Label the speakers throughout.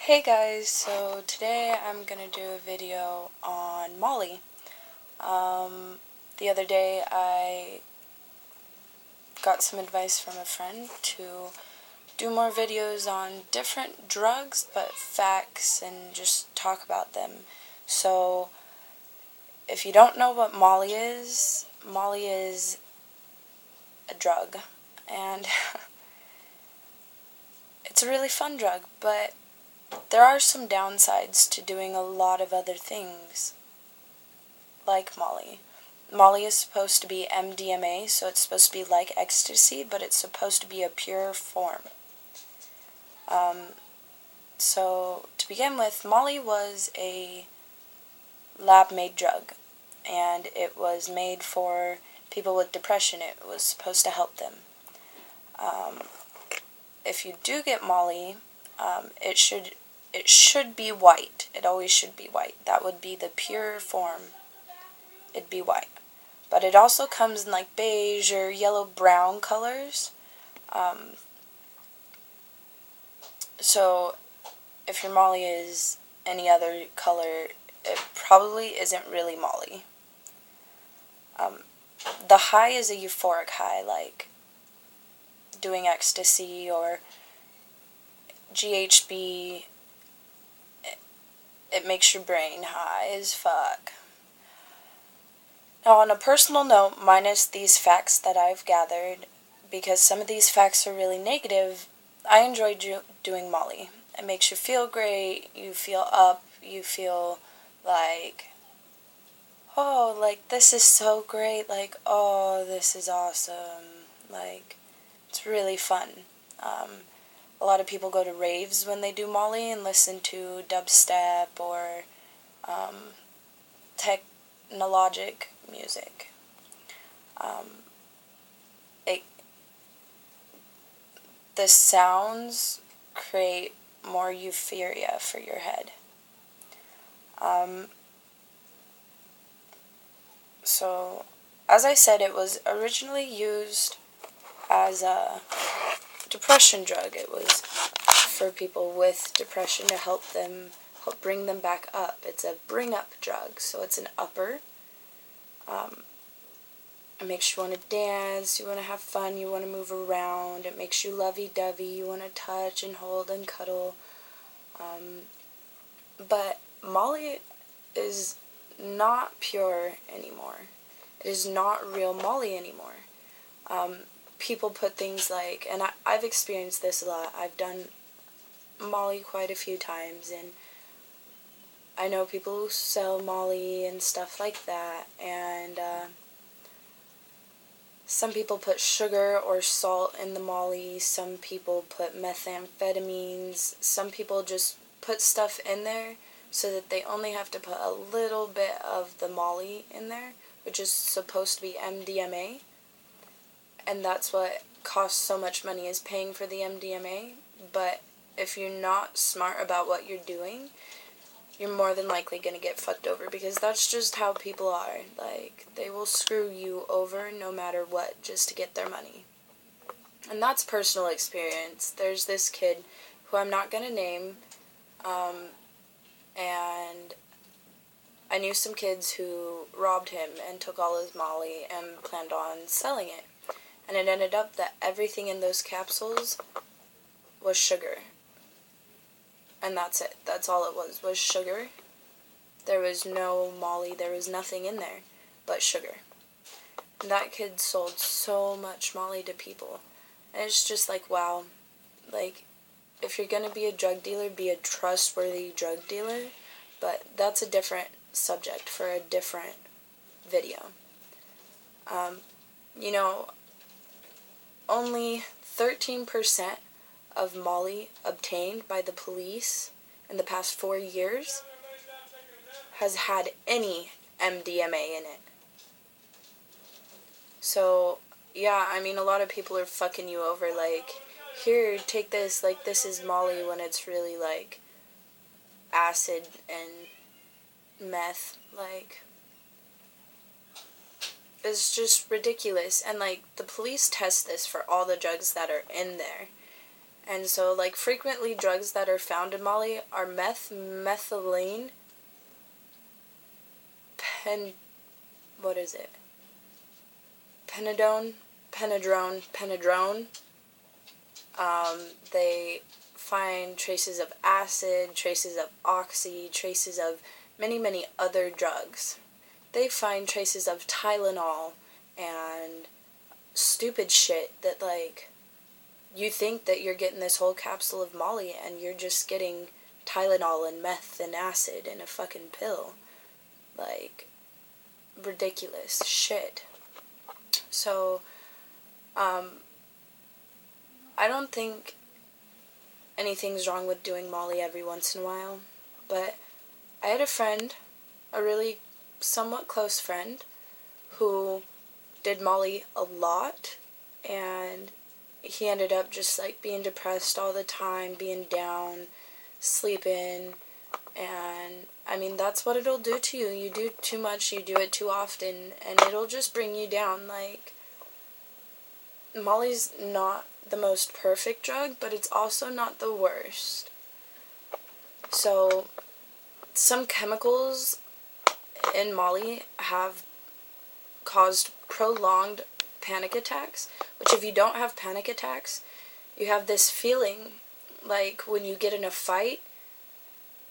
Speaker 1: Hey guys, so today I'm gonna do a video on Molly. The other day I got some advice from a friend to do more videos on different drugs, but facts, and just talk about them. So, if you don't know what Molly is a drug, and it's a really fun drug, but there are some downsides to doing a lot of other things, like Molly. Molly is supposed to be MDMA, so it's supposed to be like ecstasy, but it's supposed to be a pure form. So, to begin with, Molly was a lab-made drug, and it was made for people with depression. It was supposed to help them. If you do get Molly, it should be white. It always should be white. That would be the pure form. It'd be white. But it also comes in like beige or yellow-brown colors. So if your Molly is any other color, it probably isn't really Molly. The high is a euphoric high, like doing ecstasy or GHB. It makes your brain high as fuck. Now, on a personal note, minus these facts that I've gathered, because some of these facts are really negative, I enjoy doing Molly. It makes you feel great, you feel up, you feel like, oh, like, this is so great, like, oh, this is awesome, like, it's really fun. A lot of people go to raves when they do Molly and listen to dubstep or technologic music. The sounds create more euphoria for your head. So, as I said, it was originally used as a depression drug. It was for people with depression to help bring them back up. It's a bring-up drug, so it's an upper. It makes you want to dance, you want to have fun, you want to move around. It makes you lovey-dovey, you want to touch and hold and cuddle. But Molly is not pure anymore. It is not real Molly anymore. People put things like, and I've experienced this a lot. I've done Molly quite a few times, and I know people who sell Molly and stuff like that, and some people put sugar or salt in the Molly, some people put methamphetamines, some people just put stuff in there so that they only have to put a little bit of the Molly in there, which is supposed to be MDMA, and that's what costs so much money, is paying for the MDMA. But if you're not smart about what you're doing, you're more than likely going to get fucked over, because that's just how people are. Like, they will screw you over no matter what just to get their money. And that's personal experience. There's this kid who I'm not going to name, and I knew some kids who robbed him and took all his Molly and planned on selling it. And it ended up that everything in those capsules was sugar. And that's it. That's all it was sugar. There was no Molly, there was nothing in there but sugar. And that kid sold so much Molly to people. And it's just like, wow. Like, if you're gonna be a drug dealer, be a trustworthy drug dealer. But that's a different subject for a different video. Only 13% of Molly obtained by the police in the past 4 years has had any MDMA in it. So, yeah, I mean, a lot of people are fucking you over, like, here, take this, like, this is Molly, when it's really, like, acid and meth, like, it's just ridiculous. And, like, the police test this for all the drugs that are in there, And so, like, frequently drugs that are found in Molly are meth, methylene, what is it? Penadrone. They find traces of acid, traces of oxy, traces of many, many other drugs. They find traces of Tylenol and stupid shit that, like, you think that you're getting this whole capsule of Molly and you're just getting Tylenol and meth and acid in a fucking pill. Like, ridiculous shit. So, I don't think anything's wrong with doing Molly every once in a while, but I had a friend, a really somewhat close friend, who did Molly a lot, and he ended up just, like, being depressed all the time, being down, sleeping, and, I mean, that's what it'll do to you. You do too much, you do it too often, and it'll just bring you down. Like, Molly's not the most perfect drug, but it's also not the worst. So, some chemicals in Molly have caused prolonged panic attacks, which, if you don't have panic attacks, you have this feeling like when you get in a fight,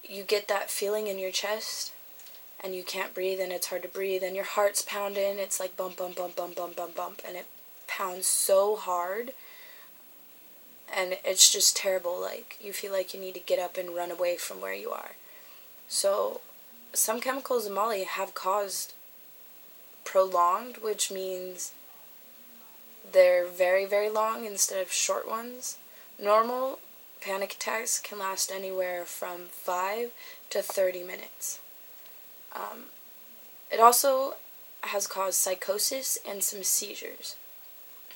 Speaker 1: you get that feeling in your chest and you can't breathe and it's hard to breathe and your heart's pounding. It's like bump, bump, bump, bump, bump, bump, bump, and it pounds so hard and it's just terrible. Like, you feel like you need to get up and run away from where you are. So some chemicals in Molly have caused prolonged, which means they're very, very long instead of short ones. Normal panic attacks can last anywhere from 5 to 30 minutes. It also has caused psychosis and some seizures.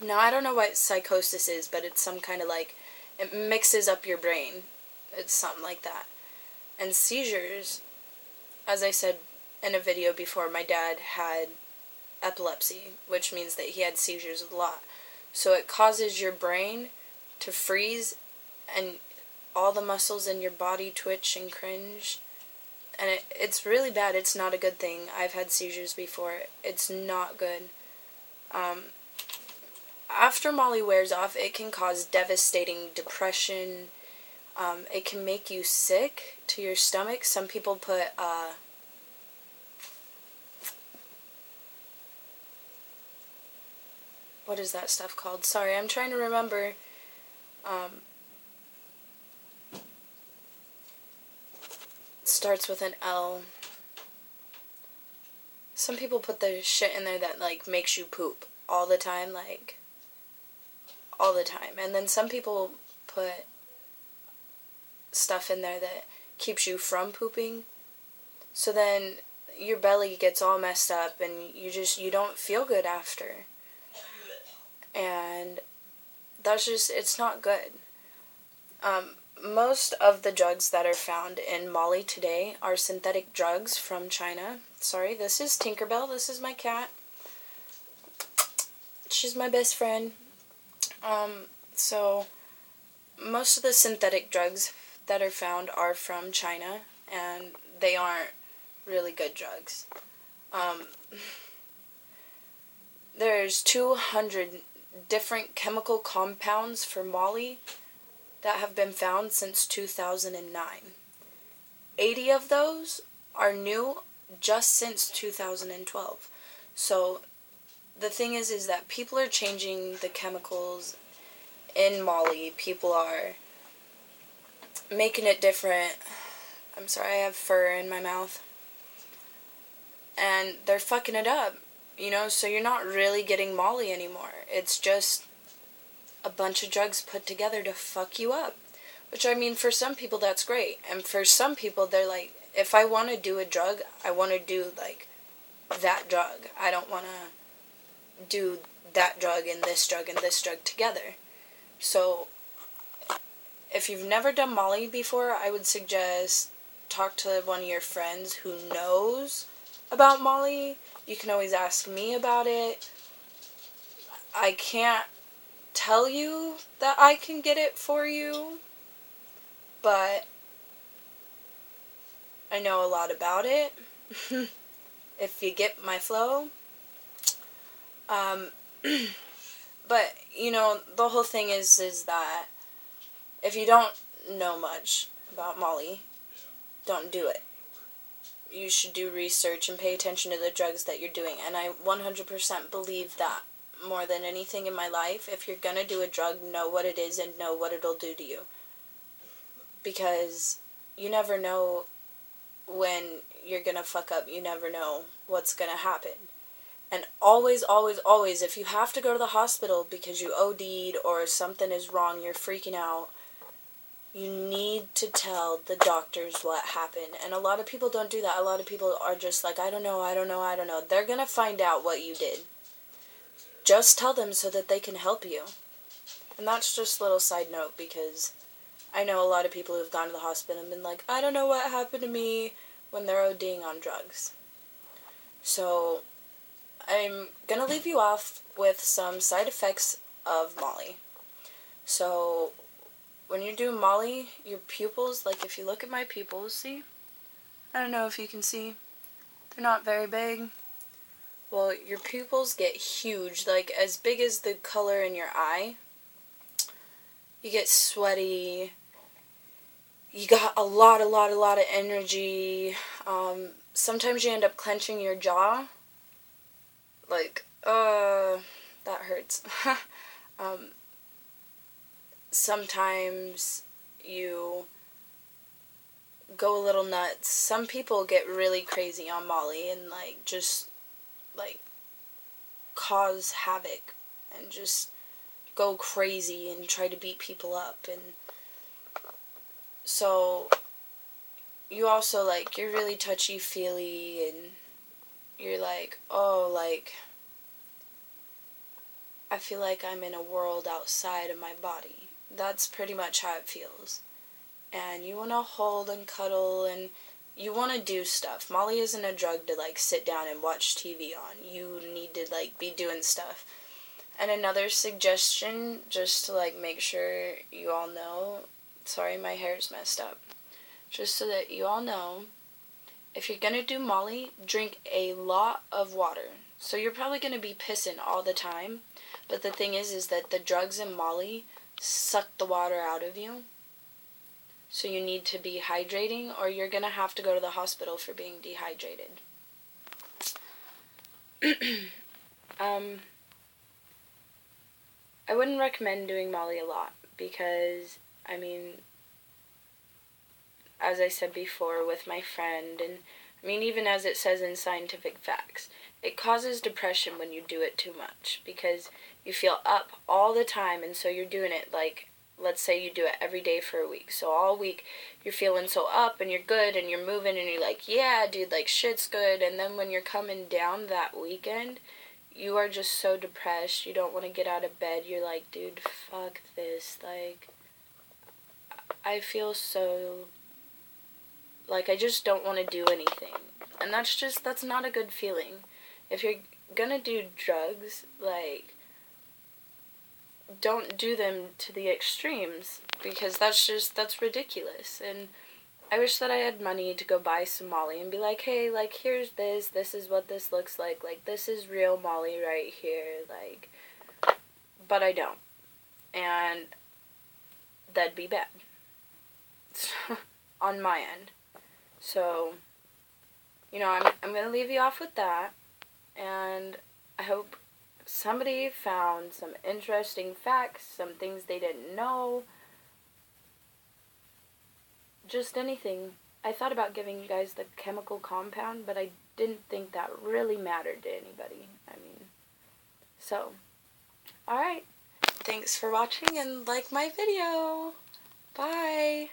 Speaker 1: Now, I don't know what psychosis is, but it's some kind of, like, it mixes up your brain. It's something like that. And seizures, as I said in a video before, my dad had epilepsy, which means that he had seizures a lot. So it causes your brain to freeze and all the muscles in your body twitch and cringe. And it's really bad. It's not a good thing. I've had seizures before. It's not good. After Molly wears off, it can cause devastating depression. It can make you sick to your stomach. Some people put, what is that stuff called? Sorry, I'm trying to remember. It starts with an L. Some people put the shit in there that, like, makes you poop all the time, like, all the time. And then some people put stuff in there that keeps you from pooping. So then your belly gets all messed up and you don't feel good after. And that's just, it's not good. Most of the drugs that are found in Molly today are synthetic drugs from China. Sorry, this is Tinkerbell. This is my cat. She's my best friend. So most of the synthetic drugs that are found are from China, and they aren't really good drugs. There's 200 different chemical compounds for Molly that have been found since 2009. 80 of those are new just since 2012. So the thing is that people are changing the chemicals in Molly. People are making it different. I'm sorry, I have fur in my mouth. And they're fucking it up, you know, so you're not really getting Molly anymore. It's just a bunch of drugs put together to fuck you up. Which, I mean, for some people that's great. And for some people, they're like, if I want to do a drug, I want to do, like, that drug. I don't want to do that drug and this drug together. So, if you've never done Molly before, I would suggest talk to one of your friends who knows about Molly. You can always ask me about it. I can't tell you that I can get it for you, but I know a lot about it. If you get my flow. But, you know, the whole thing is that if you don't know much about Molly, don't do it. You should do research and pay attention to the drugs that you're doing. And I 100% believe that more than anything in my life. If you're going to do a drug, know what it is and know what it'll do to you. Because you never know when you're going to fuck up. You never know what's going to happen. And always, always, always, if you have to go to the hospital because you OD'd or something is wrong, you're freaking out, you need to tell the doctors what happened. And a lot of people don't do that. A lot of people are just like, I don't know. They're going to find out what you did. Just tell them so that they can help you. And that's just a little side note, because I know a lot of people who've gone to the hospital and been like, I don't know what happened to me, when they're ODing on drugs. So I'm going to leave you off with some side effects of Molly. So when you're doing Molly, your pupils, like if you look at my pupils, see? I don't know if you can see. They're not very big. Well, your pupils get huge, like as big as the color in your eye. You get sweaty. You got a lot of energy. Sometimes you end up clenching your jaw. Like, that hurts. Sometimes you go a little nuts. Some people get really crazy on Molly and, like, just, like, cause havoc and just go crazy and try to beat people up. And so you also, like, you're really touchy-feely and you're like, oh, like, I feel like I'm in a world outside of my body. That's pretty much how it feels. And you want to hold and cuddle and you want to do stuff. Molly isn't a drug to, like, sit down and watch TV on. You need to, like, be doing stuff. And another suggestion, just to, like, make sure you all know, sorry, my hair's messed up. Just so that you all know, if you're going to do Molly, drink a lot of water. So you're probably going to be pissing all the time. But the thing is that the drugs in Molly suck the water out of you. So you need to be hydrating, or you're going to have to go to the hospital for being dehydrated. I wouldn't recommend doing Molly a lot because, I mean, as I said before with my friend, and I mean, even as it says in Scientific Facts, it causes depression when you do it too much because you feel up all the time, and so you're doing it, like, let's say you do it every day for a week. So all week you're feeling so up and you're good and you're moving and you're like, yeah, dude, like, shit's good. And then when you're coming down that weekend, you are just so depressed. You don't want to get out of bed. You're like, dude, fuck this. Like, I feel so, like, I just don't want to do anything. And that's not a good feeling. If you're gonna do drugs, like, don't do them to the extremes, because that's ridiculous. And I wish that I had money to go buy some Molly and be like, hey, like, here's this is what this looks like, this is real Molly right here, like, but I don't, and that'd be bad on my end. So, you know, I'm gonna leave you off with that, and I hope somebody found some interesting facts, some things they didn't know, just anything. I thought about giving you guys the chemical compound, but I didn't think that really mattered to anybody. I mean, so, alright. Thanks for watching and like my video. Bye.